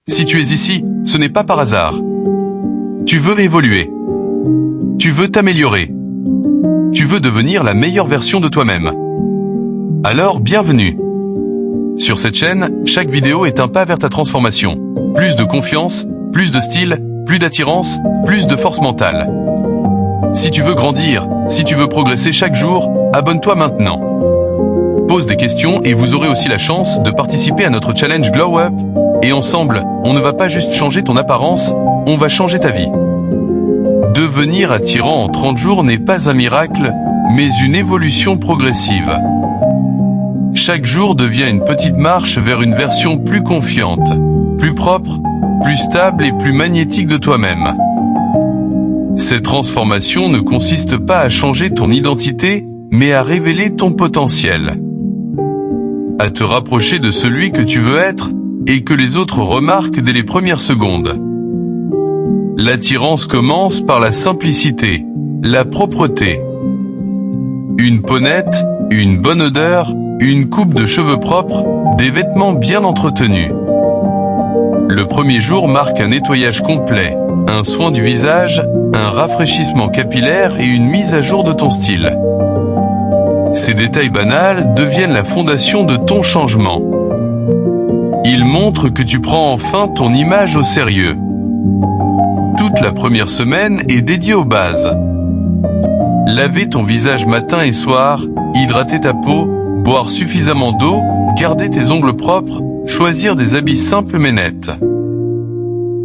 Si tu es ici, ce n'est pas par hasard. Tu veux évoluer. Tu veux t'améliorer. Tu veux devenir la meilleure version de toi-même. Alors, bienvenue. Sur cette chaîne, chaque vidéo est un pas vers ta transformation. Plus de confiance, plus de style, plus d'attirance, plus de force mentale. Si tu veux grandir, si tu veux progresser chaque jour, abonne-toi maintenant. Pose des questions et vous aurez aussi la chance de participer à notre challenge Glow Up. Et ensemble, on ne va pas juste changer ton apparence, on va changer ta vie. Devenir attirant en 30 jours n'est pas un miracle, mais une évolution progressive. Chaque jour devient une petite marche vers une version plus confiante, plus propre, plus stable et plus magnétique de toi-même. Cette transformation ne consiste pas à changer ton identité, mais à révéler ton potentiel. À te rapprocher de celui que tu veux être et que les autres remarquent dès les premières secondes. L'attirance commence par la simplicité, la propreté. Une peau nette, une bonne odeur, une coupe de cheveux propres, des vêtements bien entretenus. Le premier jour marque un nettoyage complet, un soin du visage, un rafraîchissement capillaire et une mise à jour de ton style. Ces détails banals deviennent la fondation de ton changement. Ils montrent que tu prends enfin ton image au sérieux. Toute la première semaine est dédiée aux bases. Laver ton visage matin et soir, hydrater ta peau, boire suffisamment d'eau, garder tes ongles propres, choisir des habits simples mais nets.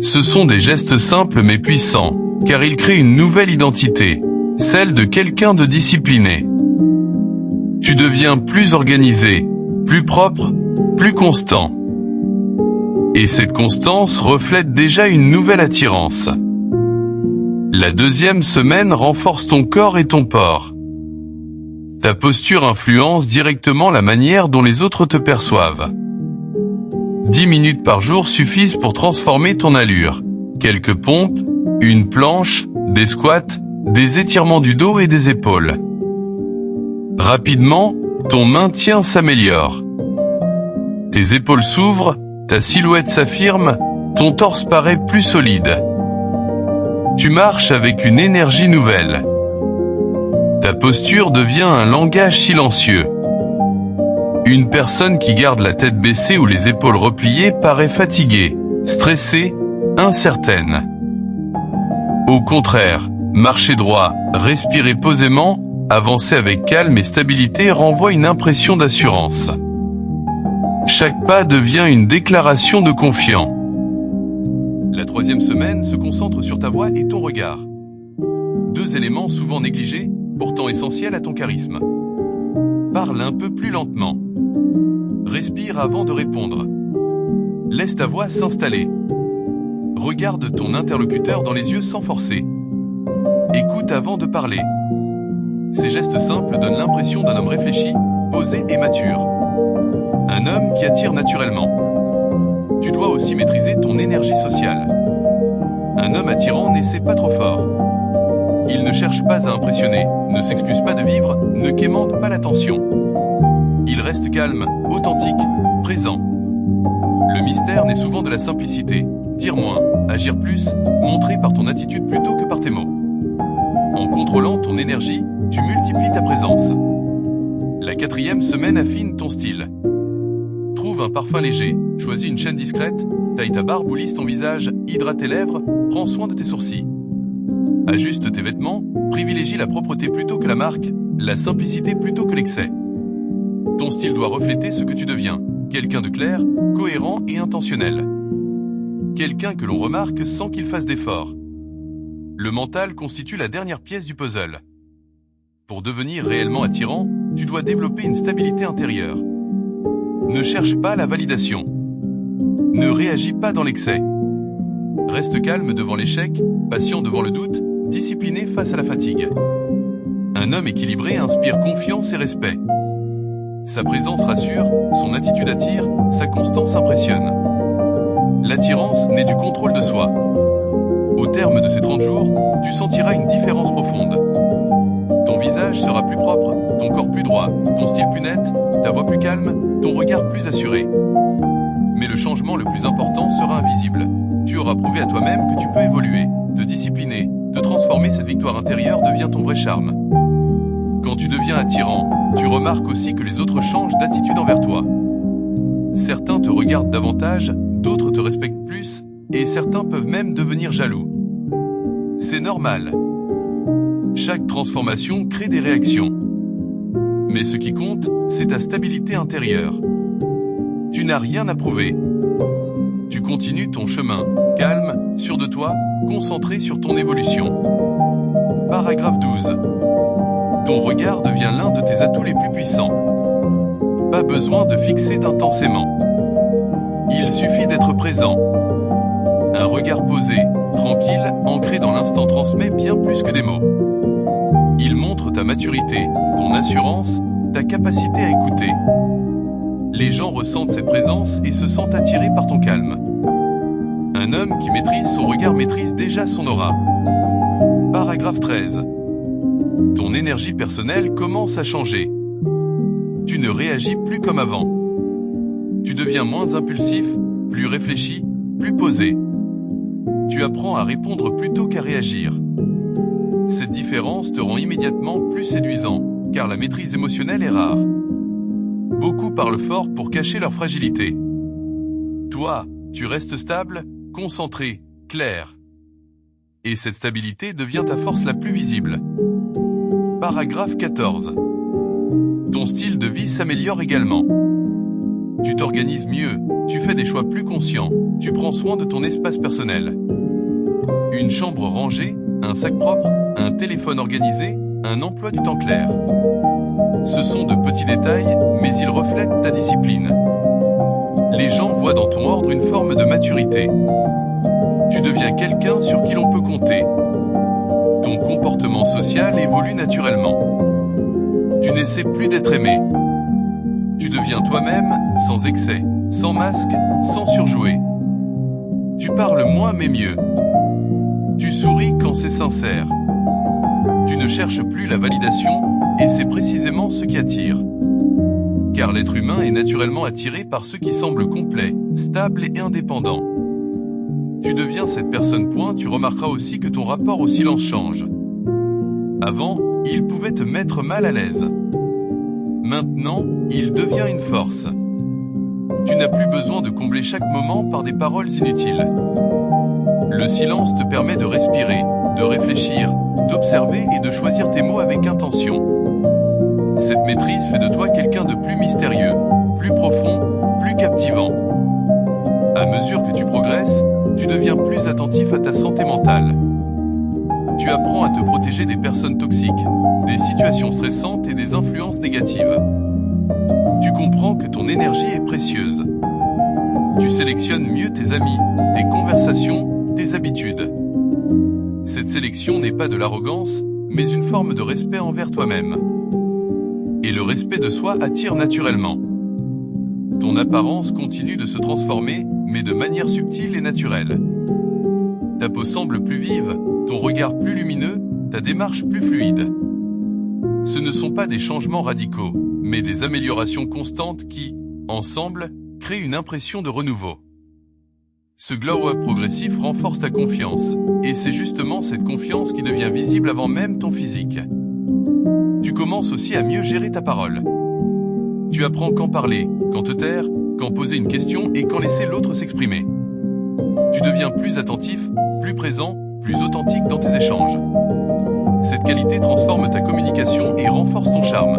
Ce sont des gestes simples mais puissants, car ils créent une nouvelle identité, celle de quelqu'un de discipliné. Tu deviens plus organisé, plus propre, plus constant. Et cette constance reflète déjà une nouvelle attirance. La deuxième semaine renforce ton corps et ton port. Ta posture influence directement la manière dont les autres te perçoivent. 10 minutes par jour suffisent pour transformer ton allure. Quelques pompes, une planche, des squats, des étirements du dos et des épaules. Rapidement, ton maintien s'améliore. Tes épaules s'ouvrent, ta silhouette s'affirme, ton torse paraît plus solide. Tu marches avec une énergie nouvelle. Ta posture devient un langage silencieux. Une personne qui garde la tête baissée ou les épaules repliées paraît fatiguée, stressée, incertaine. Au contraire, marcher droit, respirer posément, avancer avec calme et stabilité renvoie une impression d'assurance. Chaque pas devient une déclaration de confiance. La troisième semaine se concentre sur ta voix et ton regard. Deux éléments souvent négligés, pourtant essentiels à ton charisme. Parle un peu plus lentement. Respire avant de répondre. Laisse ta voix s'installer. Regarde ton interlocuteur dans les yeux sans forcer. Écoute avant de parler. Ces gestes simples donnent l'impression d'un homme réfléchi, posé et mature. Un homme qui attire naturellement. Tu dois aussi maîtriser ton énergie sociale. Un homme attirant n'essaie pas trop fort. Il ne cherche pas à impressionner, ne s'excuse pas de vivre, ne quémande pas l'attention. Il reste calme, authentique, présent. Le mystère naît souvent de la simplicité. Dire moins, agir plus, montrer par ton attitude plutôt que par tes mots. En contrôlant ton énergie, tu multiplies ta présence. La quatrième semaine affine ton style. Trouve un parfum léger, choisis une chaîne discrète, taille ta barbe ou lisse ton visage, hydrate tes lèvres, prends soin de tes sourcils. Ajuste tes vêtements, privilégie la propreté plutôt que la marque, la simplicité plutôt que l'excès. Ton style doit refléter ce que tu deviens, quelqu'un de clair, cohérent et intentionnel. Quelqu'un que l'on remarque sans qu'il fasse d'efforts. Le mental constitue la dernière pièce du puzzle. Pour devenir réellement attirant, tu dois développer une stabilité intérieure. Ne cherche pas la validation. Ne réagis pas dans l'excès. Reste calme devant l'échec, patient devant le doute, discipliné face à la fatigue. Un homme équilibré inspire confiance et respect. Sa présence rassure, son attitude attire, sa constance impressionne. L'attirance naît du contrôle de soi. Au terme de ces 30 jours, tu sentiras une différence profonde. Ton visage sera plus propre, ton corps plus droit, ton style plus net, ta voix plus calme, ton regard plus assuré. Mais le changement le plus important sera invisible. Tu auras prouvé à toi-même que tu peux évoluer, te discipliner, te transformer. Cette victoire intérieure devient ton vrai charme. Quand tu deviens attirant, tu remarques aussi que les autres changent d'attitude envers toi. Certains te regardent davantage, d'autres te respectent plus, et certains peuvent même devenir jaloux. C'est normal. Chaque transformation crée des réactions. Mais ce qui compte, c'est ta stabilité intérieure. Tu n'as rien à prouver. Tu continues ton chemin, calme, sûr de toi, concentré sur ton évolution. Paragraphe 12. Ton regard devient l'un de tes atouts les plus puissants. Pas besoin de fixer intensément. Il suffit d'être présent. Un regard posé, tranquille, ancré dans l'instant transmet bien plus que des mots. Il montre ta maturité, ton assurance, ta capacité à écouter. Les gens ressentent cette présence et se sentent attirés par ton calme. Un homme qui maîtrise son regard maîtrise déjà son aura. Paragraphe 13. Ton énergie personnelle commence à changer. Tu ne réagis plus comme avant. Tu deviens moins impulsif, plus réfléchi, plus posé. Tu apprends à répondre plutôt qu'à réagir. Cette différence te rend immédiatement plus séduisant, car la maîtrise émotionnelle est rare. Beaucoup parlent fort pour cacher leur fragilité. Toi, tu restes stable, concentré, clair. Et cette stabilité devient ta force la plus visible. Paragraphe 14. Ton style de vie s'améliore également. Tu t'organises mieux, tu fais des choix plus conscients, tu prends soin de ton espace personnel. Une chambre rangée, un sac propre, un téléphone organisé, un emploi du temps clair. Ce sont de petits détails, mais ils reflètent ta discipline. Les gens voient dans ton ordre une forme de maturité. Tu deviens quelqu'un sur qui l'on peut compter. Ton comportement social évolue naturellement. Tu n'essaies plus d'être aimé. Tu deviens toi-même, sans excès, sans masque, sans surjouer. Tu parles moins mais mieux. Tu souris quand c'est sincère. Tu ne cherches plus la validation, et c'est précisément ce qui attire. Car l'être humain est naturellement attiré par ceux qui semblent complets, stables et indépendants. Tu deviens cette personne. Tu remarqueras aussi que ton rapport au silence change. Avant, il pouvait te mettre mal à l'aise. Maintenant, il devient une force. Tu n'as plus besoin de combler chaque moment par des paroles inutiles. Le silence te permet de respirer, de réfléchir, d'observer et de choisir tes mots avec intention. Cette maîtrise fait de toi quelqu'un de plus mystérieux, plus profond, plus captivant. À mesure que tu progresses, tu deviens plus attentif à ta santé mentale. Tu apprends à te protéger des personnes toxiques, des situations stressantes et des influences négatives. Tu comprends que ton énergie est précieuse. Tu sélectionnes mieux tes amis, tes conversations, tes habitudes. Cette sélection n'est pas de l'arrogance, mais une forme de respect envers toi-même. Et le respect de soi attire naturellement. Ton apparence continue de se transformer, mais de manière subtile et naturelle. Ta peau semble plus vive, ton regard plus lumineux, ta démarche plus fluide. Ce ne sont pas des changements radicaux, mais des améliorations constantes qui, ensemble, créent une impression de renouveau. Ce glow-up progressif renforce ta confiance, et c'est justement cette confiance qui devient visible avant même ton physique. Tu commences aussi à mieux gérer ta parole. Tu apprends quand parler, quand te taire, quand poser une question et quand laisser l'autre s'exprimer. Tu deviens plus attentif, plus présent, plus authentique dans tes échanges. Cette qualité transforme ta communication et renforce ton charme.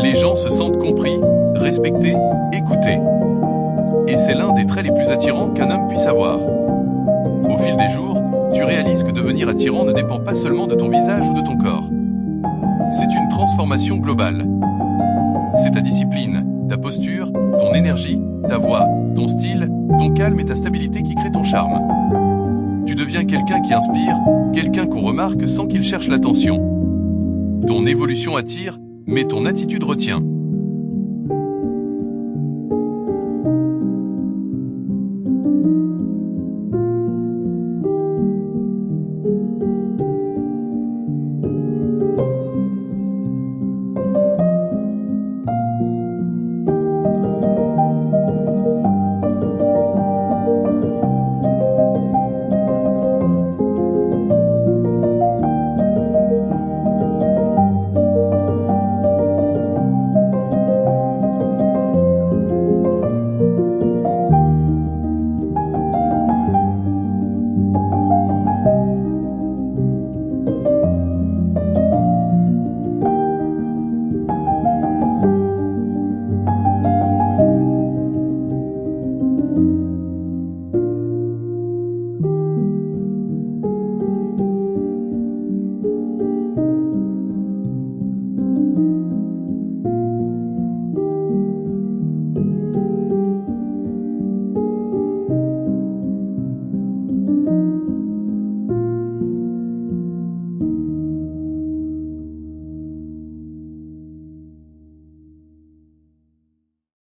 Les gens se sentent compris, respectés, écoutés. Et c'est l'un des traits les plus attirants qu'un homme puisse avoir. Au fil des jours, tu réalises que devenir attirant ne dépend pas seulement de ton visage ou de ton corps. C'est une transformation globale. C'est ta discipline, ta posture, ton énergie, ta voix, ton style, ton calme et ta stabilité qui créent ton charme. Tu deviens quelqu'un qui inspire, quelqu'un qu'on remarque sans qu'il cherche l'attention. Ton évolution attire, mais ton attitude retient.